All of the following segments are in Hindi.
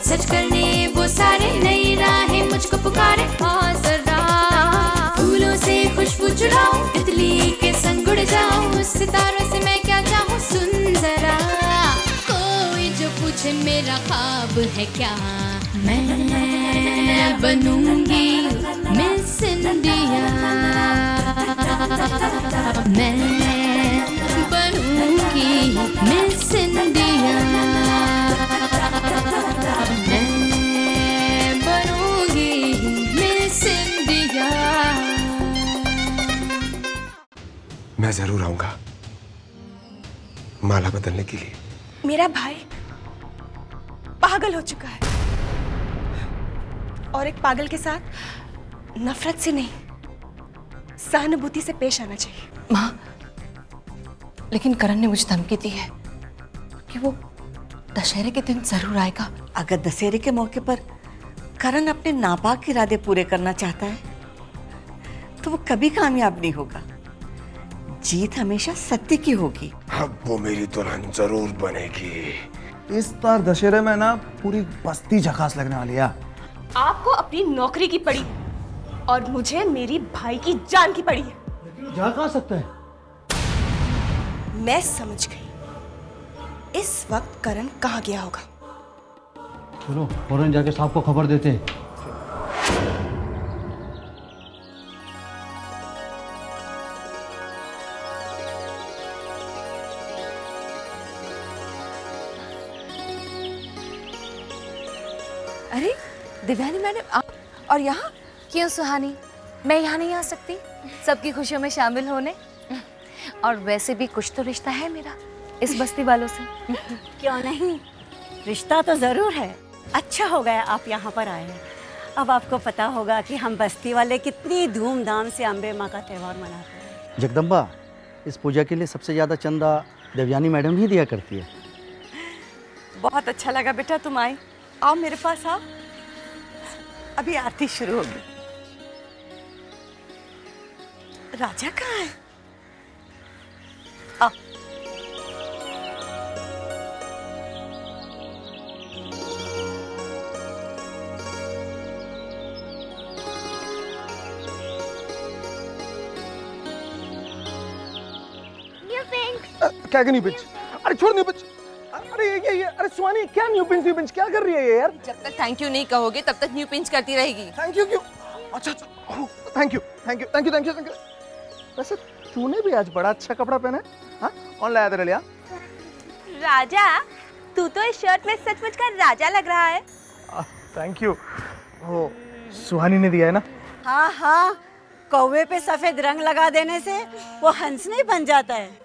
सच करने वो सारे नई राहें मुझको पुकारे। जरा फूलों से खुशबू चुराऊं, तितली के संग उड़ जाऊं, सितारों से मैं क्या चाहूं। सुन जरा कोई जो पूछे मेरा ख्वाब है क्या, मैं बनूंगी मिस इंडिया, मैं बनूंगी मिस इंडिया, मैं जरूर आऊंगा माला बदलने के लिए। मेरा भाई पागल हो चुका है और एक पागल के साथ नफरत से नहीं, सहानुभूति से पेश आना चाहिए। माँ, लेकिन करण ने मुझे धमकी दी है कि वो दशहरे के दिन जरूर आएगा। अगर दशहरे के मौके पर करण अपने नापाक इरादे पूरे करना चाहता है तो वो कभी कामयाब नहीं होगा। जीत हमेशा सत्य की होगी। अब वो मेरी दुल्हन जरूर बनेगी। इस बार दशहरे में ना पूरी बस्ती झकास लगने वाली है। आपको अपनी नौकरी की पड़ी और मुझे मेरी भाई की जान की पड़ी है। जा कहाँ सकते हैं? मैं समझ गई इस वक्त करण कहाँ गया होगा। चलो फौरन जाके साहब को खबर देते हैं। अरे दिव्यानी मैडम, आप और यहाँ? क्यों सुहानी, मैं यहाँ नहीं आ सकती सबकी खुशियों में शामिल होने? और वैसे भी कुछ तो रिश्ता है मेरा इस बस्ती वालों से। क्यों नहीं, रिश्ता तो जरूर है। अच्छा हो गया आप यहाँ पर आए हैं। अब आपको पता होगा कि हम बस्ती वाले कितनी धूमधाम से अम्बे माँ का त्यौहार मनाते हैं। जगदम्बा, इस पूजा के लिए सबसे ज़्यादा चंदा देवयानी मैडम ही दिया करती है। बहुत अच्छा लगा बेटा तुम आए। आओ मेरे पास आओ, अभी आरती शुरू होगी। राजा कहाँ है? आओ। क्या न्यू पिंच? अरे छोड़ न्यू पिंच। अरे ये अरे सुहानी, क्या न्यू पिंच क्या कर रही है ये यार? जब तक थैंक यू नहीं कहोगे तब तक न्यू पिंच करती रहेगी। थैंक यू क्यों? अच्छा थैंक यू। वैसे तूने भी आज बड़ा अच्छा कपड़ा पहना है। हाँ, कौन लाया तेरे लिए? राजा, तू तो इस शर्ट में सचमुच का राजा लग रहा है। Thank you. वो सुहानी ने दिया है ना? हाँ हाँ, कौवे पे सफेद रंग लगा देने से वो हंस नहीं बन जाता है।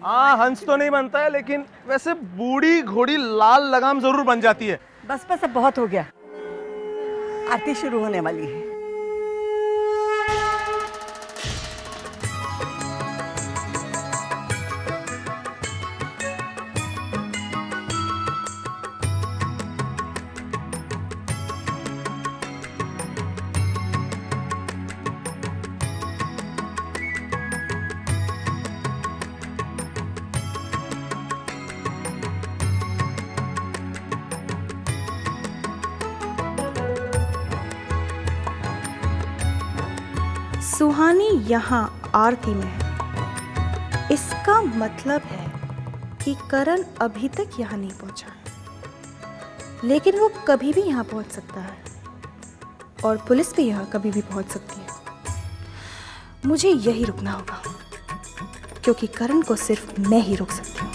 हाँ, हंस तो नहीं बनता है, लेकिन वैसे बूढ़ी घोड़ी लाल लगाम जरूर बन जाती है। बस अब बहुत हो गया, आरती शुरू होने वाली है। सुहानी यहाँ आरती में है, इसका मतलब है कि करण अभी तक यहाँ नहीं पहुँचा है, लेकिन वो कभी भी यहाँ पहुँच सकता है और पुलिस भी यहाँ कभी भी पहुँच सकती है। मुझे यही रुकना होगा क्योंकि करण को सिर्फ मैं ही रोक सकती हूँ।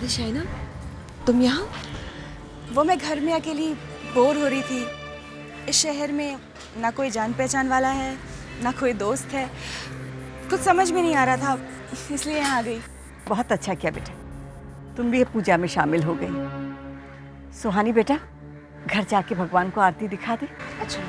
है शाइना, तुम यहाँ? वो मैं घर में अकेली बोर हो रही थी। इस शहर में ना कोई जान पहचान वाला है, ना कोई दोस्त है। कुछ समझ में नहीं आ रहा था, इसलिए यहाँ आ गई। बहुत अच्छा किया बेटा, तुम भी ये पूजा में शामिल हो गई। सुहानी बेटा, घर जाके भगवान को आरती दिखा दे। अच्छा।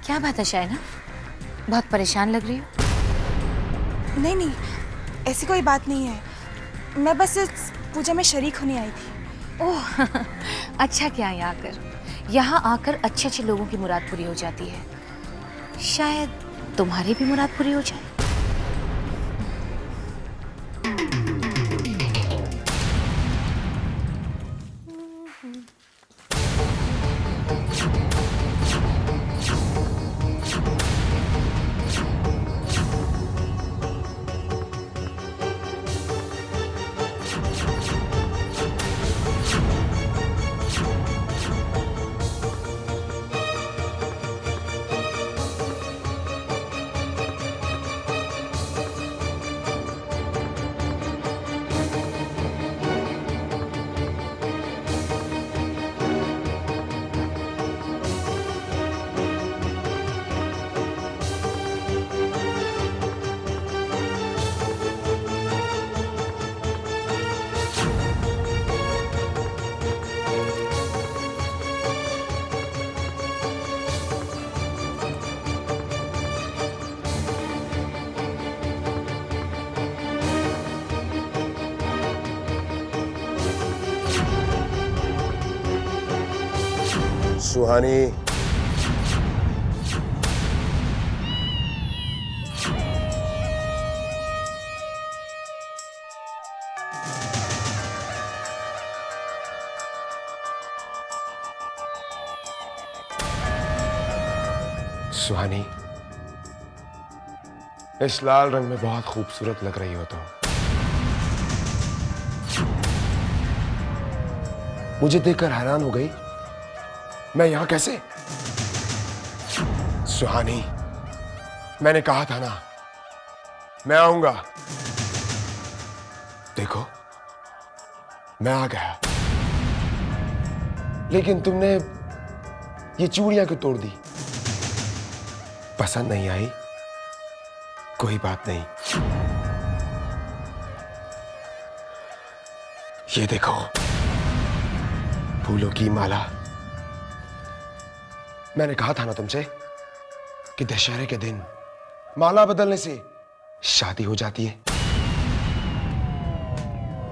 क्या बात है शाइना, बहुत परेशान लग रही हो। नहीं नहीं, ऐसी कोई बात नहीं है। मैं बस इस पूजा में शरीक होने आई थी। ओह अच्छा क्या यहाँ आकर। यहाँ आकर अच्छे अच्छे लोगों की मुराद पूरी हो जाती है। शायद तुम्हारी भी मुराद पूरी हो जाए। सुहानी, सुहानी, इस लाल रंग में बहुत खूबसूरत लग रही हो तुम। मुझे देखकर हैरान हो गई, मैं यहां कैसे? सुहानी, मैंने कहा था ना मैं आऊंगा। देखो मैं आ गया, लेकिन तुमने ये चूड़ियां क्यों तोड़ दी? पसंद नहीं आई? कोई बात नहीं, ये देखो फूलों की माला। मैंने कहा था ना तुमसे कि दशहरे के दिन माला बदलने से शादी हो जाती है।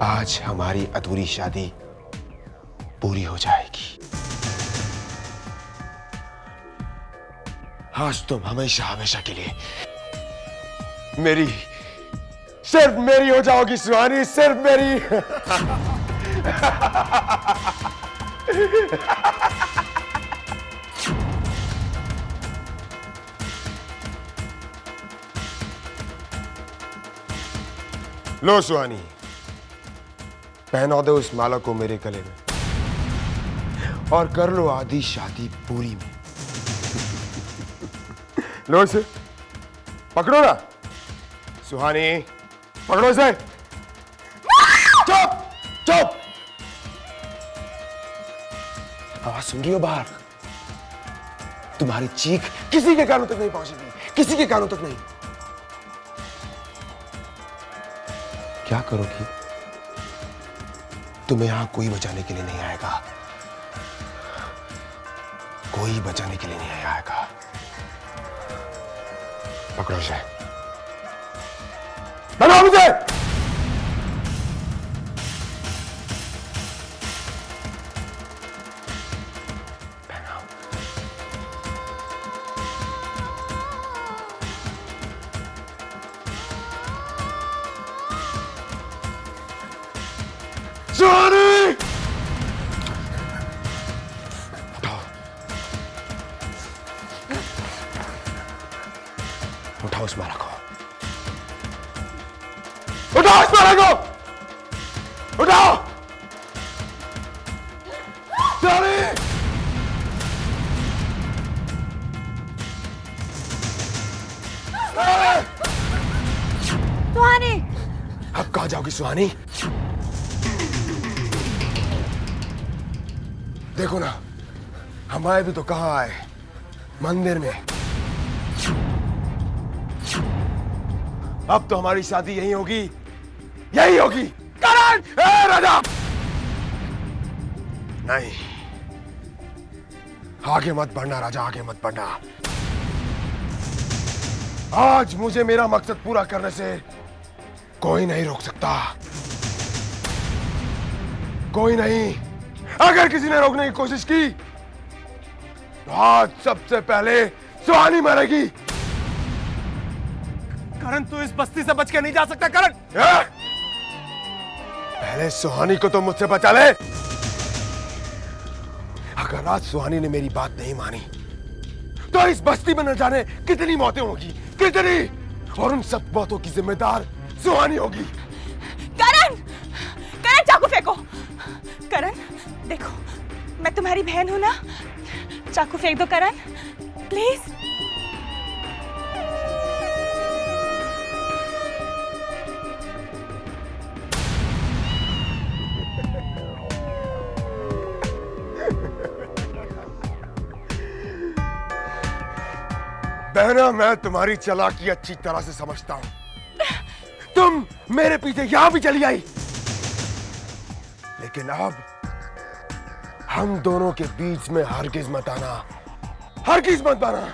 आज हमारी अधूरी शादी पूरी हो जाएगी। आज तुम हमेशा हमेशा के लिए मेरी, सिर्फ मेरी हो जाओगी सुहानी, सिर्फ मेरी। लो सुहानी, पहना दो उस माला को मेरे गले में और कर लो आधी शादी पूरी में। लो इसे, पकड़ो ना सुहानी, पकड़ो इसे। चुप चुप, आवाज सुन रही हो बाहर? तुम्हारी चीख किसी के कानों तक नहीं पहुंचेगी, किसी के कानों तक नहीं। क्या करोगी? तुम्हें यहां कोई बचाने के लिए नहीं आएगा, कोई बचाने के लिए नहीं आएगा। पकड़ो इसे, बनाओ मुझे। पहनाओ। सुहानी, उठाओ, उठाओ उस माला को। उठाओ इस माला को, उठाओ। सुहानी, सुहानी, अब कहाँ जाओगी सुहानी? देखो ना, हम आए भी तो कहाँ आए, मंदिर में। अब तो हमारी शादी यही होगी, यही होगी। करण! ए राजा! नहीं, आगे मत बढ़ना राजा, आगे मत बढ़ना। आज मुझे मेरा मकसद पूरा करने से कोई नहीं रोक सकता, कोई नहीं। अगर किसी ने रोकने की कोशिश की तो आज सबसे पहले सुहानी मरेगी। करण, तू इस बस्ती से बच के नहीं जा सकता करण। पहले सुहानी को तो मुझसे बचा ले। अगर आज सुहानी ने मेरी बात नहीं मानी तो इस बस्ती में न जाने कितनी मौतें होगी, कितनी, और उन सब मौतों की जिम्मेदार सुहानी होगी। करण, करण चाकू फेंको। करण देखो, मैं तुम्हारी बहन हूं ना, चाकू फेंक दो करण, प्लीज। बहना, मैं तुम्हारी चालाकी अच्छी तरह से समझता हूं। तुम मेरे पीछे यहां भी चली आई, लेकिन अब हम दोनों के बीच में हरगिज मत आना, हरगिज मत आना।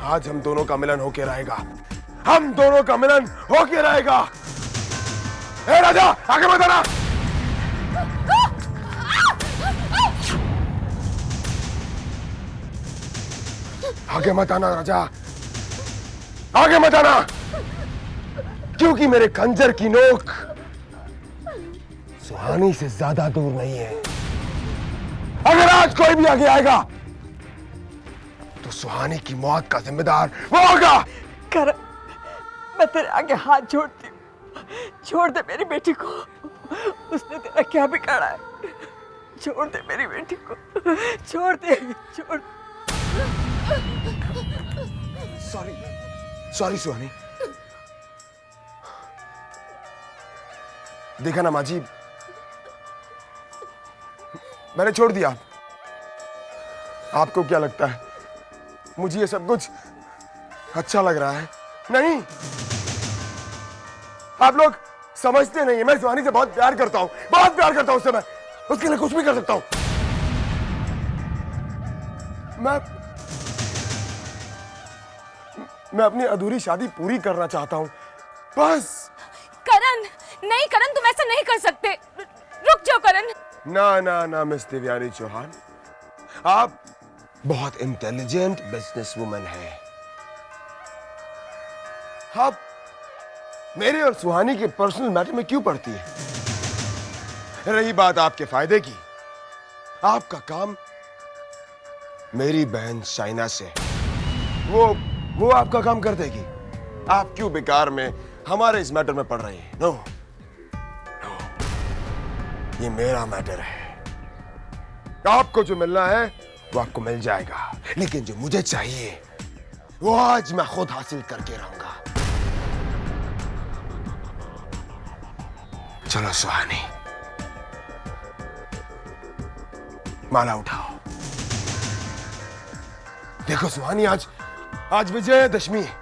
आज हम दोनों का मिलन होके रहेगा, हम दोनों का मिलन होके रहेगा। ए राजा, आगे मत आना। आगे मत आना राजा, आगे मत आना, क्योंकि मेरे खंजर की नोक सुहानी से ज्यादा दूर नहीं है। अगर आज कोई भी आगे आएगा तो सुहानी की मौत का जिम्मेदार वो होगा। करण, मैं तेरे आगे हाथ जोड़ती हूँ, छोड़ दे मेरी बेटी को। उसने तेरा क्या बिगाड़ा है? छोड़ दे मेरी बेटी को, छोड़ दे, छोड़। सॉरी, सॉरी सुहानी। देखा ना माजी, मैंने छोड़ दिया। आपको क्या लगता है मुझे ये सब कुछ अच्छा लग रहा है? नहीं, आप लोग समझते नहीं है। मैं सुहानी से बहुत प्यार करता हूं, बहुत प्यार करता हूं उससे। मैं उसके लिए कुछ भी कर सकता हूं। मैं अपनी अधूरी शादी पूरी करना चाहता हूं, बस। करण, नहीं करण, तुम ऐसा नहीं कर सकते। रुक जाओ करण। ना ना ना मिस देवयानी चौहान, आप बहुत इंटेलिजेंट बिजनेस वुमन है। आप मेरे और सुहानी के पर्सनल मैटर में क्यों पड़ती है? रही बात आपके फायदे की, आपका काम मेरी बहन शाइना से, वो आपका काम कर देगी। आप क्यों बेकार में हमारे इस मैटर में पड़ रही हैं? नो, ये मेरा मैटर है। आपको जो मिलना है वो आपको मिल जाएगा, लेकिन जो मुझे चाहिए वो आज मैं खुद हासिल करके रहूंगा। चलो सुहानी, माला उठाओ। देखो सुहानी, आज विजयदशमी है।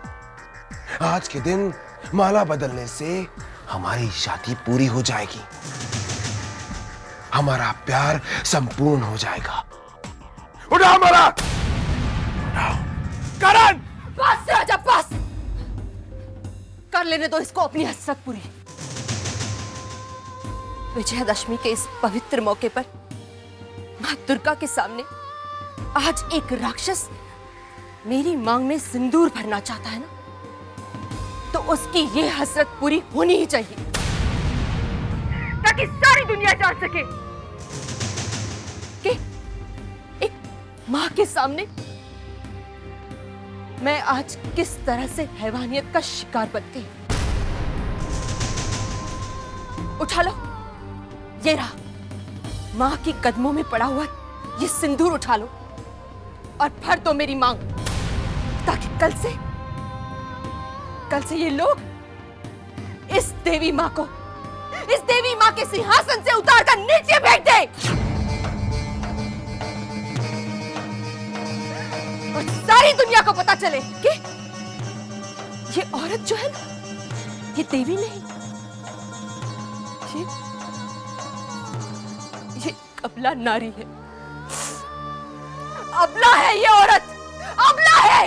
आज के दिन माला बदलने से हमारी शादी पूरी हो जाएगी, हमारा प्यार संपूर्ण हो जाएगा। उठाओ माला, उठाओ। करण! बस राजा, बस! कर लेने दो इसको अपनी हसरत पूरी। विजयादशमी के इस पवित्र मौके पर मां दुर्गा के सामने आज एक राक्षस मेरी मांग में सिंदूर भरना चाहता है ना, तो उसकी ये हसरत पूरी होनी ही चाहिए, ताकि सारी दुनिया जान सके कि एक मां के सामने मैं आज किस तरह से हैवानियत का शिकार बन गई। उठा लो, ये रहा माँ के कदमों में पड़ा हुआ ये सिंदूर उठा लो और भर दो मेरी मांग, ताकि कल से ये लोग इस देवी माँ के सिंहासन से उतार कर नीचे फेंक दे और सारी दुनिया को पता चले कि ये औरत जो है ना, ये देवी नहीं, ये अबला नारी है। अबला है ये औरत, अबला है।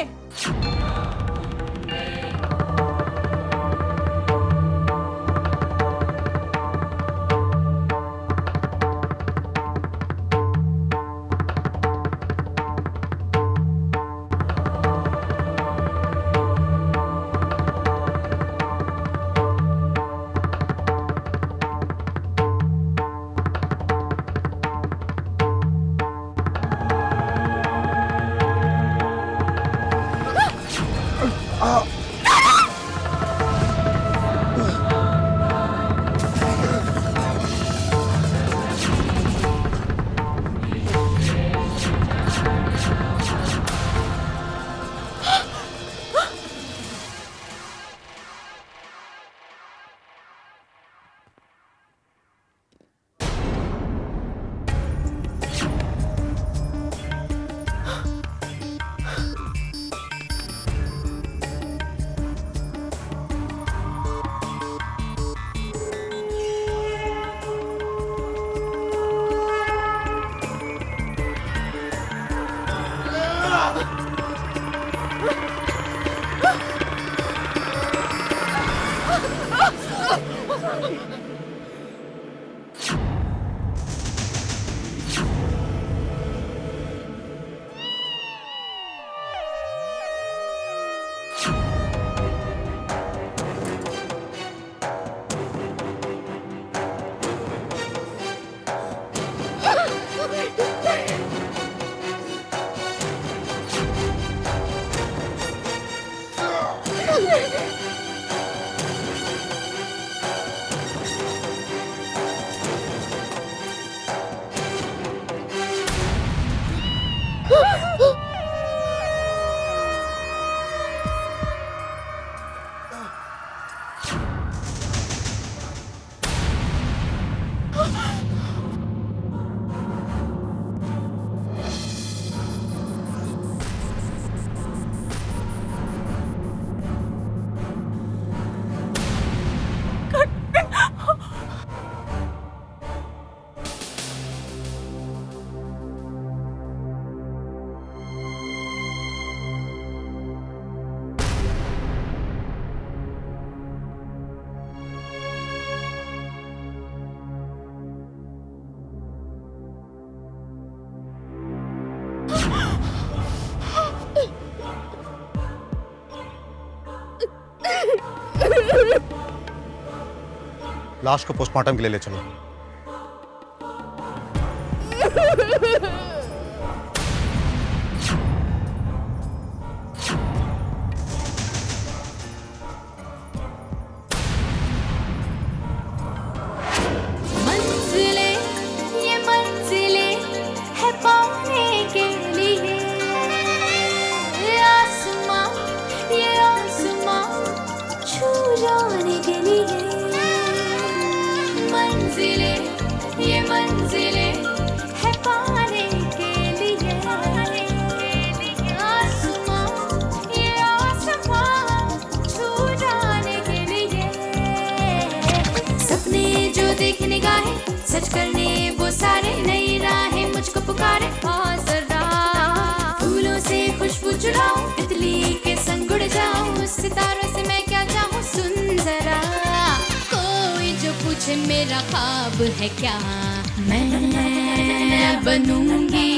लाश को पोस्टमार्टम के लिए ले चलो। मंजिलें ये मंजिलें है पाने के लिए, ये आसमां छू जाने के लिए। मंजिलें ये मंजिलें है पाने के लिए, आसमां छू जाने के लिए। सपने जो देख निगाहें सच करने वो सारे, नई राहें मुझको पुकारे। हाँ जरा फूलों से खुशबू चुराऊं, तितली के संग उड़ जाऊं, सितारों से मैं क्या चाहूं। सुन जरा कोई जो पूछे मेरा ख्वाब है क्या, मैं बनूंगी